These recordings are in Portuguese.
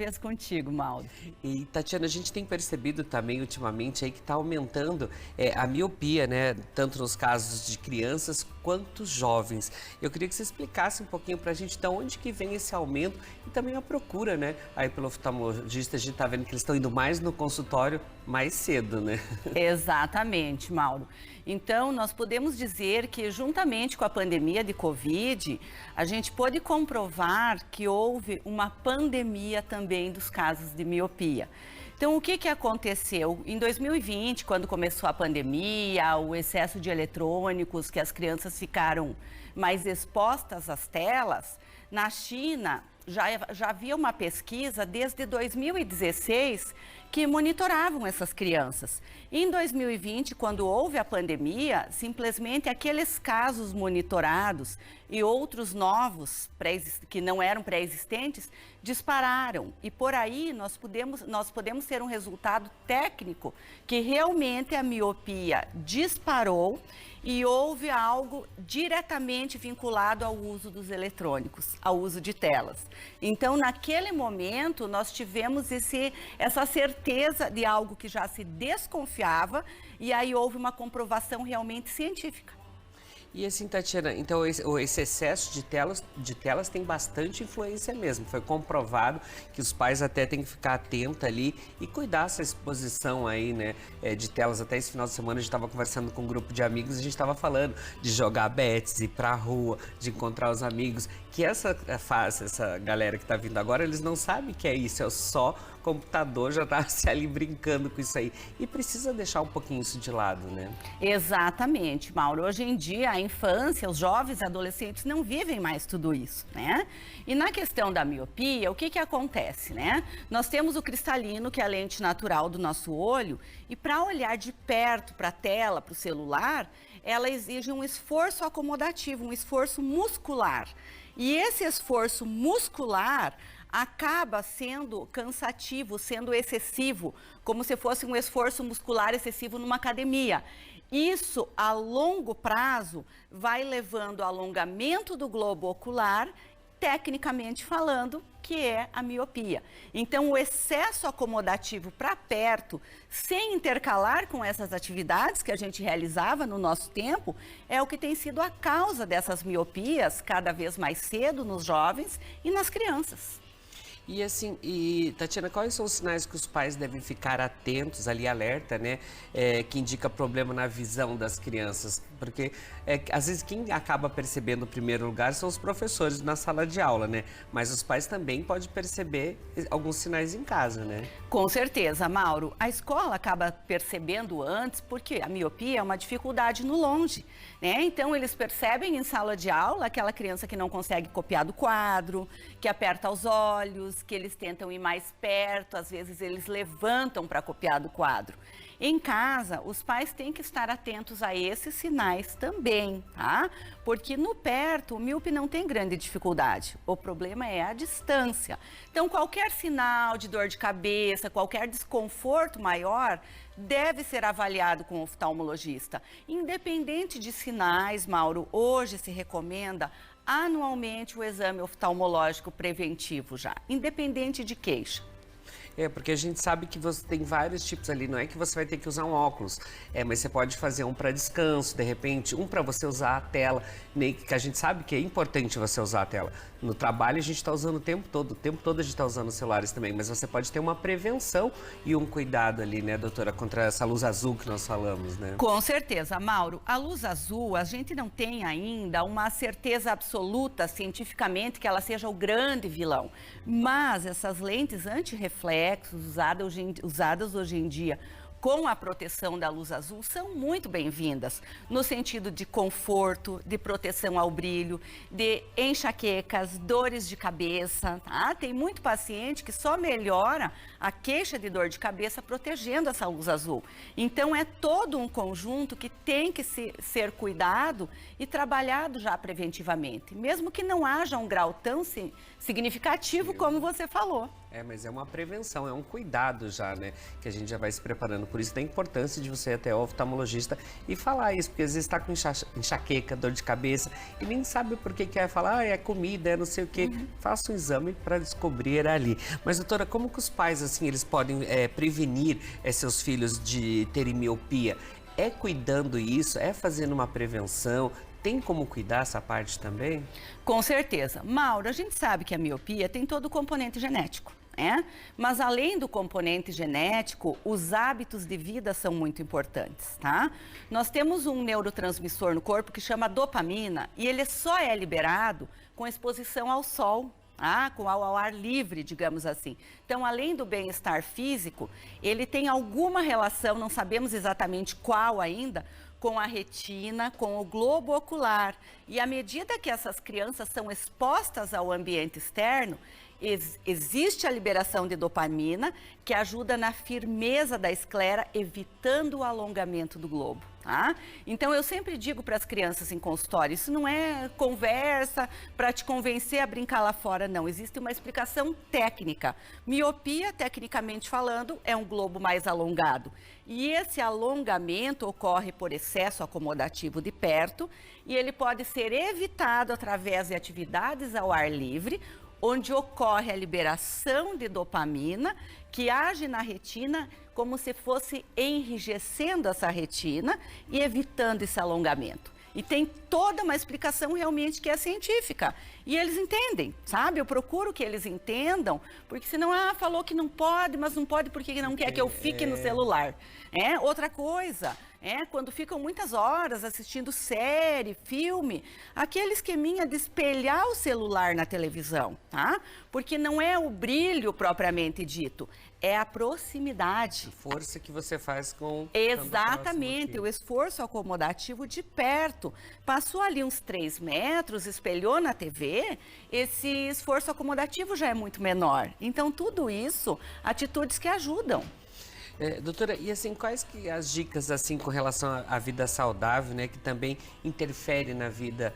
Vez contigo, Mauro. E, Tatiana, a gente tem percebido também ultimamente aí que está aumentando a miopia, né? Tanto nos casos de crianças quanto jovens. Eu queria que você explicasse um pouquinho para a gente de onde que vem esse aumento e também a procura, né? Aí pelo oftalmologista a gente está vendo que eles estão indo mais no consultório mais cedo, né? Exatamente, Mauro. Então, nós podemos dizer que, juntamente com a pandemia de Covid, a gente pôde comprovar que houve uma pandemia também dos casos de miopia. Então, o que aconteceu? Em 2020, quando começou a pandemia, o excesso de eletrônicos, que as crianças ficaram mais expostas às telas, na China já havia uma pesquisa desde 2016 que monitoravam essas crianças. Em 2020, quando houve a pandemia, simplesmente aqueles casos monitorados e outros novos, que não eram pré-existentes, dispararam. E por aí nós podemos ter um resultado técnico que realmente a miopia disparou e houve algo diretamente vinculado ao uso dos eletrônicos, ao uso de telas. Então, naquele momento, nós tivemos essa certeza de algo que já se desconfiava e aí houve uma comprovação realmente científica. E assim, Tatiana, então esse excesso de telas tem bastante influência mesmo. Foi comprovado que os pais até têm que ficar atentos ali e cuidar dessa exposição aí, né, de telas. Até esse final de semana a gente estava conversando com um grupo de amigos e a gente estava falando de jogar bets, ir pra rua, de encontrar os amigos. Que essa galera que está vindo agora, eles não sabem que é isso, é só computador, já tá se ali brincando com isso aí. E precisa deixar um pouquinho isso de lado, né? Exatamente, Mauro. Hoje em dia, a infância, os jovens e adolescentes não vivem mais tudo isso, né? E na questão da miopia, o que acontece, né? Nós temos o cristalino, que é a lente natural do nosso olho, e para olhar de perto para a tela, para o celular, ela exige um esforço acomodativo, um esforço muscular. E esse esforço muscular acaba sendo cansativo, sendo excessivo, como se fosse um esforço muscular excessivo numa academia. Isso, a longo prazo, vai levando ao alongamento do globo ocular, tecnicamente falando, que é a miopia. Então, o excesso acomodativo para perto, sem intercalar com essas atividades que a gente realizava no nosso tempo, é o que tem sido a causa dessas miopias cada vez mais cedo nos jovens e nas crianças. E assim, Tatiana, quais são os sinais que os pais devem ficar atentos ali, alerta, né? Que indica problema na visão das crianças? Porque às vezes quem acaba percebendo no primeiro lugar são os professores na sala de aula, né? Mas os pais também podem perceber alguns sinais em casa, né? Com certeza, Mauro. A escola acaba percebendo antes porque a miopia é uma dificuldade no longe, né? Então eles percebem em sala de aula aquela criança que não consegue copiar do quadro, que aperta os olhos, que eles tentam ir mais perto, às vezes eles levantam para copiar do quadro. Em casa, os pais têm que estar atentos a esses sinais também, tá? Porque no perto, o míope não tem grande dificuldade, o problema é a distância. Então, qualquer sinal de dor de cabeça, qualquer desconforto maior, deve ser avaliado com o oftalmologista. Independente de sinais, Mauro, hoje se recomenda anualmente o exame oftalmológico preventivo já, independente de queixa. Porque a gente sabe que você tem vários tipos ali, não é que você vai ter que usar um óculos, mas você pode fazer um para descanso, de repente, um para você usar a tela, que a gente sabe que é importante você usar a tela. No trabalho a gente está usando o tempo todo a gente está usando os celulares também, mas você pode ter uma prevenção e um cuidado ali, né, doutora, contra essa luz azul que nós falamos, né? Com certeza, Mauro. A luz azul, a gente não tem ainda uma certeza absoluta cientificamente que ela seja o grande vilão, mas essas lentes antirreflexos usadas hoje em dia com a proteção da luz azul são muito bem-vindas, no sentido de conforto, de proteção ao brilho, de enxaquecas, dores de cabeça, tá? Tem muito paciente que só melhora a queixa de dor de cabeça protegendo essa luz azul. Então, é todo um conjunto que tem que ser cuidado e trabalhado já preventivamente, mesmo que não haja um grau tão significativo como você falou. Mas é uma prevenção, é um cuidado já, né? Que a gente já vai se preparando. Por isso da importância de você ir até o oftalmologista e falar isso, porque às vezes está com enxaqueca, dor de cabeça e nem sabe por que quer falar, é comida, é não sei o quê. Faça um exame para descobrir ali. Mas, doutora, como que os pais, assim, eles podem prevenir seus filhos de terem miopia? É cuidando isso? É fazendo uma prevenção? Tem como cuidar essa parte também? Com certeza. Mauro, a gente sabe que a miopia tem todo o componente genético, né? Mas além do componente genético, os hábitos de vida são muito importantes, tá? Nós temos um neurotransmissor no corpo que chama dopamina e ele só é liberado com exposição ao sol. Ao ar livre, digamos assim. Então, além do bem-estar físico, ele tem alguma relação, não sabemos exatamente qual ainda, com a retina, com o globo ocular. E à medida que essas crianças são expostas ao ambiente externo, existe a liberação de dopamina, que ajuda na firmeza da esclera, evitando o alongamento do globo. Tá? Então, eu sempre digo para as crianças em consultório, isso não é conversa para te convencer a brincar lá fora, não. Existe uma explicação técnica. Miopia, tecnicamente falando, é um globo mais alongado. E esse alongamento ocorre por excesso acomodativo de perto e ele pode ser evitado através de atividades ao ar livre, onde ocorre a liberação de dopamina, que age na retina como se fosse enrijecendo essa retina e evitando esse alongamento. E tem toda uma explicação realmente que é científica. E eles entendem, sabe? Eu procuro que eles entendam, porque senão, falou que não pode, mas não pode porque não quer que eu fique no celular. Outra coisa, quando ficam muitas horas assistindo série, filme, aquele esqueminha de espelhar o celular na televisão, tá? Porque não é o brilho propriamente dito, é a proximidade. A força que você faz com... Exatamente, o esforço acomodativo de perto. Passou ali uns 3 metros, espelhou na TV, esse esforço acomodativo já é muito menor. Então, tudo isso, atitudes que ajudam. Doutora, e assim, quais que as dicas assim com relação à vida saudável, né, que também interfere na vida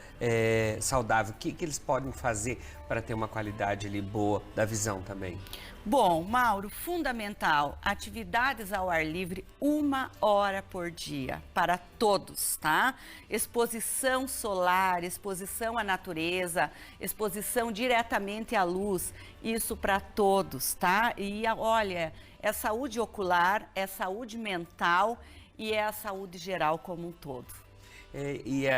saudável? O que eles podem fazer para ter uma qualidade ali boa da visão também? Bom, Mauro, fundamental, atividades ao ar livre 1 hora por dia, para todos, tá? Exposição solar, exposição à natureza, exposição diretamente à luz, isso para todos, tá? E olha, é saúde ocular, é saúde mental e é a saúde geral como um todo.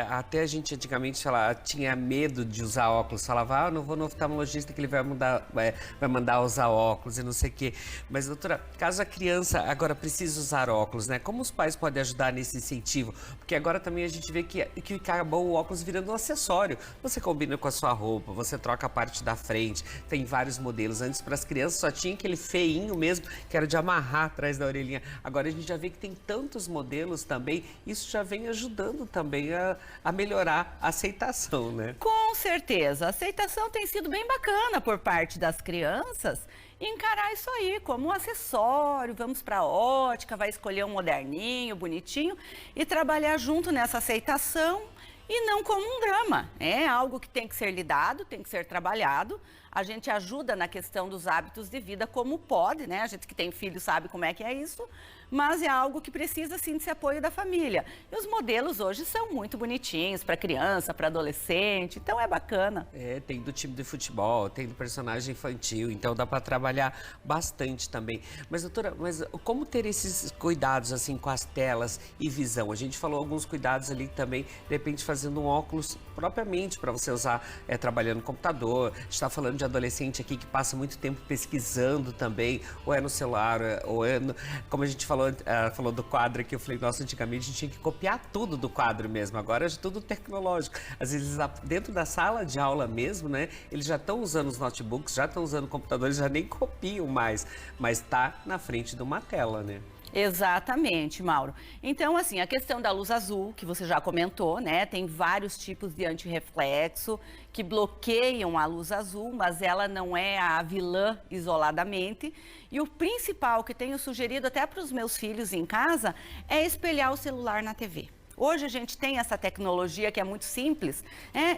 Até a gente antigamente tinha medo de usar óculos, falava, não vou no oftalmologista que ele vai mandar usar óculos e não sei o quê. Mas, doutora, caso a criança agora precise usar óculos, né? Como os pais podem ajudar nesse incentivo? Porque agora também a gente vê que acabou o óculos virando um acessório. Você combina com a sua roupa, você troca a parte da frente, tem vários modelos. Antes, para as crianças, só tinha aquele feinho mesmo, que era de amarrar atrás da orelhinha. Agora a gente já vê que tem tantos modelos também, isso já vem ajudando também a melhorar a aceitação, né? Com certeza. A aceitação tem sido bem bacana por parte das crianças encarar isso aí como um acessório, vamos para a ótica, vai escolher um moderninho, bonitinho e trabalhar junto nessa aceitação e não como um drama. É algo que tem que ser lidado, tem que ser trabalhado. A gente ajuda na questão dos hábitos de vida como pode, né? A gente que tem filho sabe como é que é isso, mas é algo que precisa, sim, desse apoio da família. E os modelos hoje são muito bonitinhos para criança, para adolescente, então é bacana. Tem do time de futebol, tem do personagem infantil, então dá para trabalhar bastante também. Mas, doutora, como ter esses cuidados, assim, com as telas e visão? A gente falou alguns cuidados ali também, de repente fazendo um óculos propriamente para você usar trabalhando no computador. A gente está falando de adolescente aqui que passa muito tempo pesquisando também, ou é no celular, ou como a gente falou do quadro aqui, eu falei, nossa, antigamente a gente tinha que copiar tudo do quadro mesmo, agora é tudo tecnológico. Às vezes, dentro da sala de aula mesmo, né, eles já estão usando os notebooks, já estão usando computadores, já nem copiam mais, mas está na frente de uma tela, né? Exatamente, Mauro. Então, assim, a questão da luz azul, que você já comentou, né? Tem vários tipos de antirreflexo que bloqueiam a luz azul, mas ela não é a vilã isoladamente. E o principal que tenho sugerido até para os meus filhos em casa é espelhar o celular na TV. Hoje a gente tem essa tecnologia que é muito simples,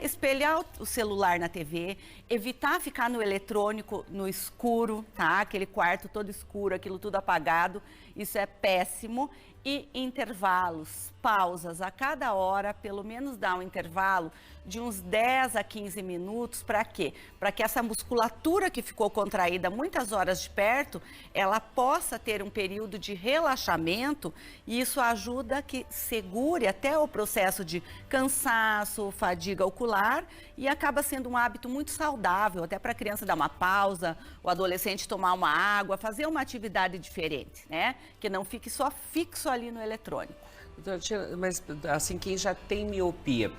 espelhar o celular na TV, evitar ficar no eletrônico no escuro, tá? Aquele quarto todo escuro, aquilo tudo apagado, isso é péssimo. E intervalos, pausas a cada hora, pelo menos dá um intervalo de uns 10 a 15 minutos, para quê? Para que essa musculatura que ficou contraída muitas horas de perto, ela possa ter um período de relaxamento e isso ajuda que segure até o processo de cansaço, fadiga ocular e acaba sendo um hábito muito saudável, até para a criança dar uma pausa, o adolescente tomar uma água, fazer uma atividade diferente, né? Que não fique só fixo ali no eletrônico. Mas assim, quem já tem miopia,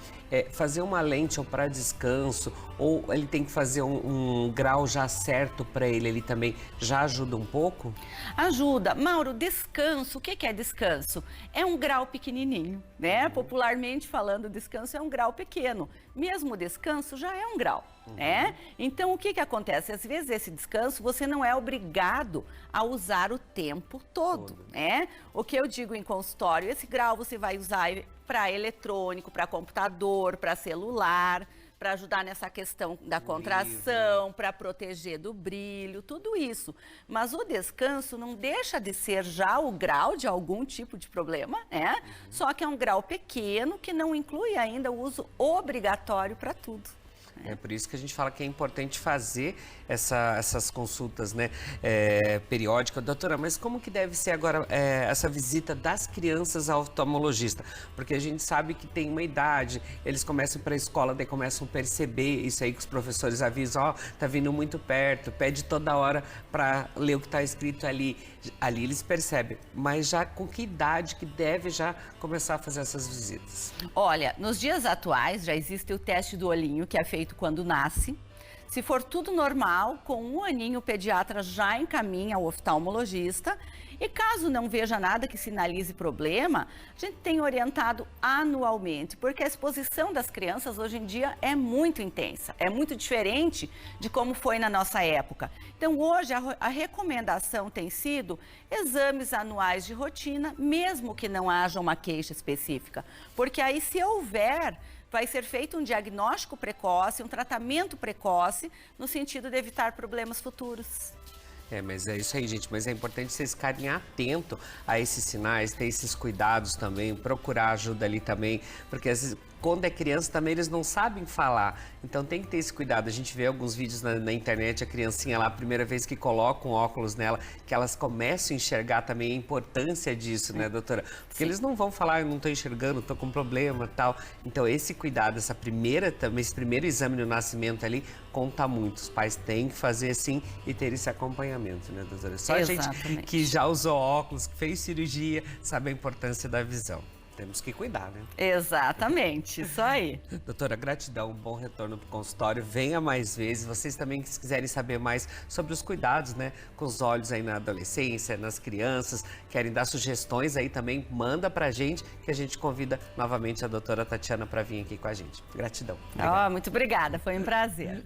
fazer uma lente para descanso, ou ele tem que fazer um grau já certo para ele também, já ajuda um pouco? Ajuda. Mauro, descanso, o que é descanso? É um grau pequenininho, né? Popularmente falando, descanso é um grau pequeno. Mesmo o descanso já é um grau, né? Então, o que acontece? Às vezes, esse descanso, você não é obrigado a usar o tempo todo, né? O que eu digo em consultório, esse grau você vai usar para eletrônico, para computador, para celular, para ajudar nessa questão da contração, para proteger do brilho, tudo isso. Mas o descanso não deixa de ser já o grau de algum tipo de problema, né? Só que é um grau pequeno que não inclui ainda o uso obrigatório para tudo. É por isso que a gente fala que é importante fazer essas consultas, né, periódicas. Doutora, mas como que deve ser agora essa visita das crianças ao oftalmologista? Porque a gente sabe que tem uma idade, eles começam para a escola, daí começam a perceber isso aí que os professores avisam, tá vindo muito perto, pede toda hora para ler o que está escrito ali. Ali eles percebem, mas já com que idade que deve já começar a fazer essas visitas? Olha, nos dias atuais já existe o teste do olhinho, que é feito quando nasce. Se for tudo normal, com 1 aninho o pediatra já encaminha ao oftalmologista. E caso não veja nada que sinalize problema, a gente tem orientado anualmente, porque a exposição das crianças hoje em dia é muito intensa, é muito diferente de como foi na nossa época. Então hoje a recomendação tem sido exames anuais de rotina, mesmo que não haja uma queixa específica, porque aí se houver, vai ser feito um diagnóstico precoce, um tratamento precoce, no sentido de evitar problemas futuros. Mas é isso aí, gente. Mas é importante vocês ficarem atentos a esses sinais, ter esses cuidados também, procurar ajuda ali também, porque às vezes, quando é criança também eles não sabem falar, então tem que ter esse cuidado. A gente vê alguns vídeos na internet, a criancinha lá, a primeira vez que coloca um óculos nela, que elas começam a enxergar também a importância disso, né, doutora? Porque eles não vão falar, eu não estou enxergando, estou com problema e tal. Então esse cuidado, esse primeiro exame no nascimento ali, conta muito. Os pais têm que fazer assim e ter esse acompanhamento, né, doutora? Só a gente que já usou óculos, que fez cirurgia, sabe a importância da visão. Temos que cuidar, né? Exatamente, isso aí. Doutora, gratidão, um bom retorno para o consultório. Venha mais vezes. Vocês também, se quiserem saber mais sobre os cuidados, né, com os olhos aí na adolescência, nas crianças, querem dar sugestões aí também, manda para a gente, que a gente convida novamente a doutora Tatiana para vir aqui com a gente. Gratidão. Muito obrigada, foi um prazer.